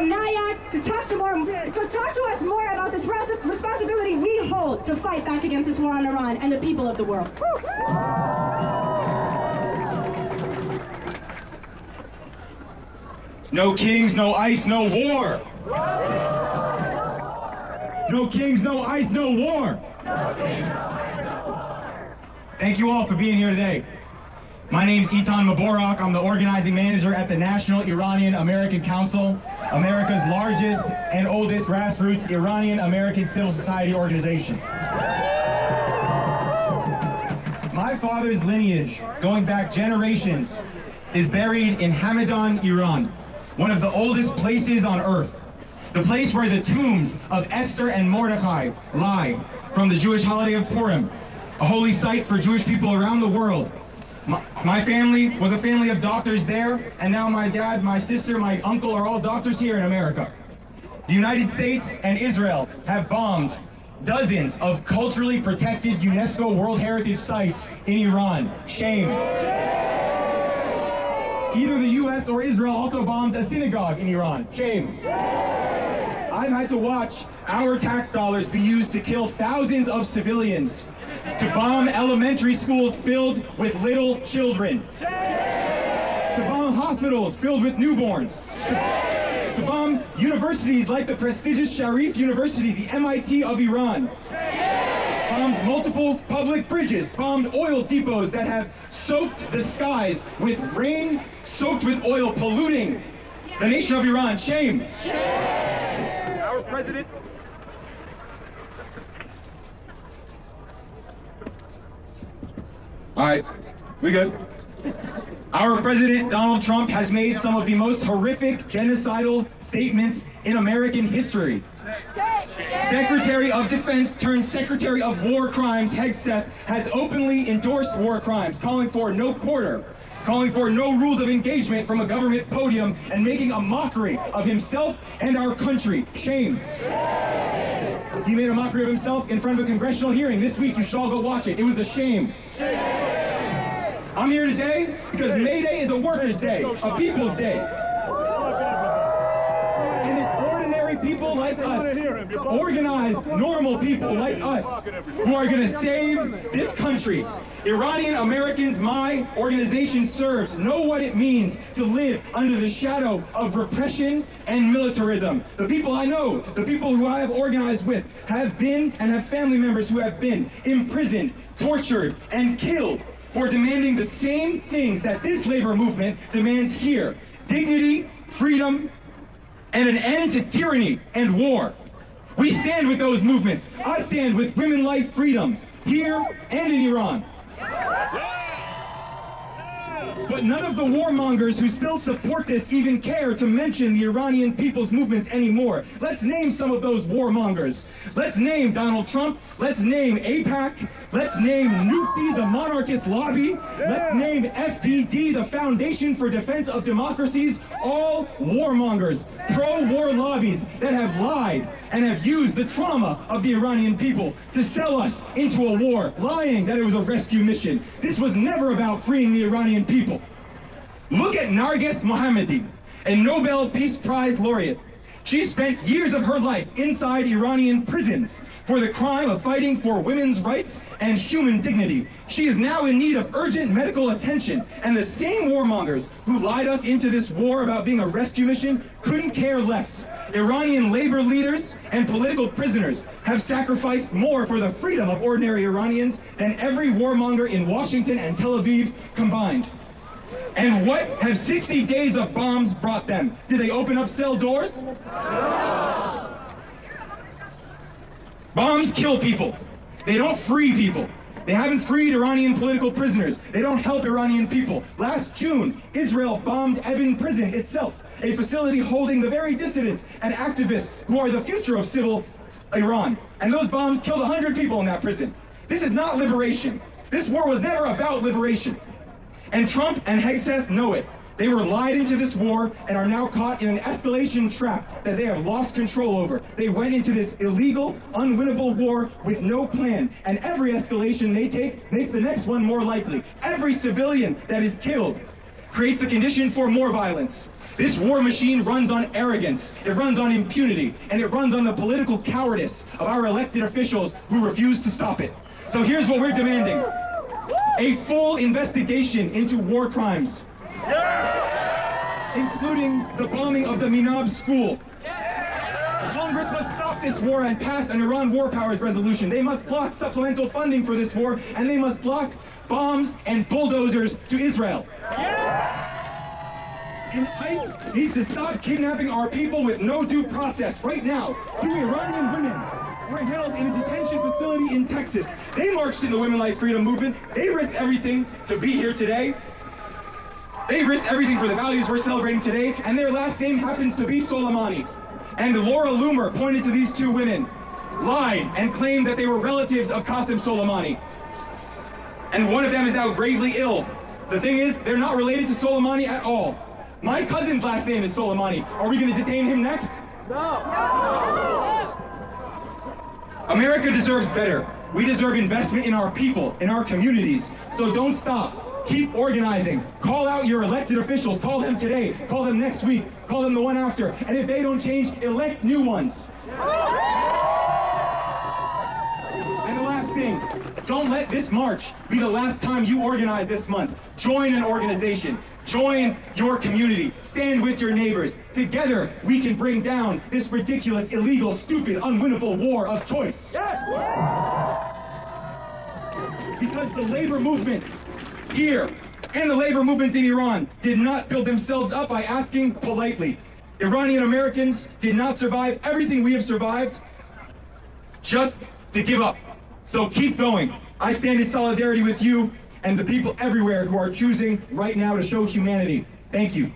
from NYC to talk to us more about this responsibility we hold to fight back against this war on Iran and the people of the world. No kings, no ice, no war. No kings, no ice, no war. Thank you all for being here today. My name's Eitan Maborak. I'm the organizing manager at the National Iranian American Council, America's largest and oldest grassroots Iranian American civil society organization. My father's lineage, going back generations, is buried in Hamadan, Iran, one of the oldest places on earth. The place where the tombs of Esther and Mordecai lie from the Jewish holiday of Purim, a holy site for Jewish people around the world. My family was a family of doctors there, and now my dad, my sister, my uncle are all doctors here in America. The United States and Israel have bombed dozens of culturally protected UNESCO World Heritage Sites in Iran. Shame. Either the US or Israel also bombed a synagogue in Iran. Shame. I've had to watch our tax dollars be used to kill thousands of civilians, to bomb elementary schools filled with little children, to bomb hospitals filled with newborns, to bomb universities like the prestigious Sharif University, the MIT of Iran, bombed multiple public bridges, bombed oil depots that have soaked the skies with rain soaked with oil, polluting the nation of Iran. Shame. Our president. All right, we good. Our president, Donald Trump, has made some of the most horrific genocidal statements in American history. Secretary of Defense turned Secretary of War Crimes, Hegseth, has openly endorsed war crimes, calling for no quarter, calling for no rules of engagement from a government podium, and making a mockery of himself and our country. Shame. He made a mockery of himself in front of a congressional hearing this week. You should all go watch it. It was a shame. I'm here today because May Day is a workers' day, a people's day. And it's ordinary people like us, organized, normal people like us, who are going to save this country. Iranian Americans my organization serves know what it means to live under the shadow of repression and militarism. The people I know, the people who I have organized with, have been and have family members who have been imprisoned, tortured, and killed for demanding the same things that this labor movement demands here: dignity, freedom, and an end to tyranny and war. We stand with those movements. I stand with Women Life Freedom, here and in Iran. But none of the warmongers who still support this even care to mention the Iranian people's movements anymore. Let's name some of those warmongers. Let's name Donald Trump. Let's name AIPAC. Let's name Nufti, the monarchist lobby. Let's name FDD, the Foundation for Defense of Democracies. All warmongers, pro-war lobbies that have lied and have used the trauma of the Iranian people to sell us into a war, lying that it was a rescue mission. This was never about freeing the Iranian people. Look at Narges Mohammadi, a Nobel Peace Prize laureate. She spent years of her life inside Iranian prisons for the crime of fighting for women's rights and human dignity. She is now in need of urgent medical attention, and the same warmongers who lied us into this war about being a rescue mission couldn't care less. Iranian labor leaders and political prisoners have sacrificed more for the freedom of ordinary Iranians than every warmonger in Washington and Tel Aviv combined. And what have 60 days of bombs brought them? Did they open up cell doors? No. Bombs kill people. They don't free people. They haven't freed Iranian political prisoners. They don't help Iranian people. Last June, Israel bombed Evin prison itself, a facility holding the very dissidents and activists who are the future of civil Iran. And those bombs killed 100 people in that prison. This is not liberation. This war was never about liberation. And Trump and Hegseth know it. They were lied into this war and are now caught in an escalation trap that they have lost control over. They went into this illegal, unwinnable war with no plan, and every escalation they take makes the next one more likely. Every civilian that is killed creates the condition for more violence. This war machine runs on arrogance, it runs on impunity, and it runs on the political cowardice of our elected officials who refuse to stop it. So here's what we're demanding. A full investigation into war crimes, including the bombing of the Minab school. Congress must stop this war and pass an Iran war powers resolution. They must block supplemental funding for this war, and they must block bombs and bulldozers to Israel. And ICE needs to stop kidnapping our people with no due process. Right now, 2 Iranian women were held in a detention facility in Texas. They marched in the Women Life Freedom movement. They risked everything to be here today. They risked everything for the values we're celebrating today, and their last name happens to be Soleimani. And Laura Loomer pointed to these 2 women, lied, and claimed that they were relatives of Qasem Soleimani. And one of them is now gravely ill. The thing is, they're not related to Soleimani at all. My cousin's last name is Soleimani. Are we going to detain him next? No. America deserves better. We deserve investment in our people, in our communities. So don't stop. Keep organizing. Call out your elected officials. Call them today. Call them next week. Call them the one after. And if they don't change, elect new ones. And the last thing, don't let this march be the last time you organize this month. Join an organization. Join your community. Stand with your neighbors. Together, we can bring down this ridiculous, illegal, stupid, unwinnable war of choice. Yes! Because the labor movement here and the labor movements in Iran did not build themselves up by asking politely. Iranian Americans did not survive everything we have survived just to give up. So keep going. I stand in solidarity with you and the people everywhere who are choosing right now to show humanity. Thank you.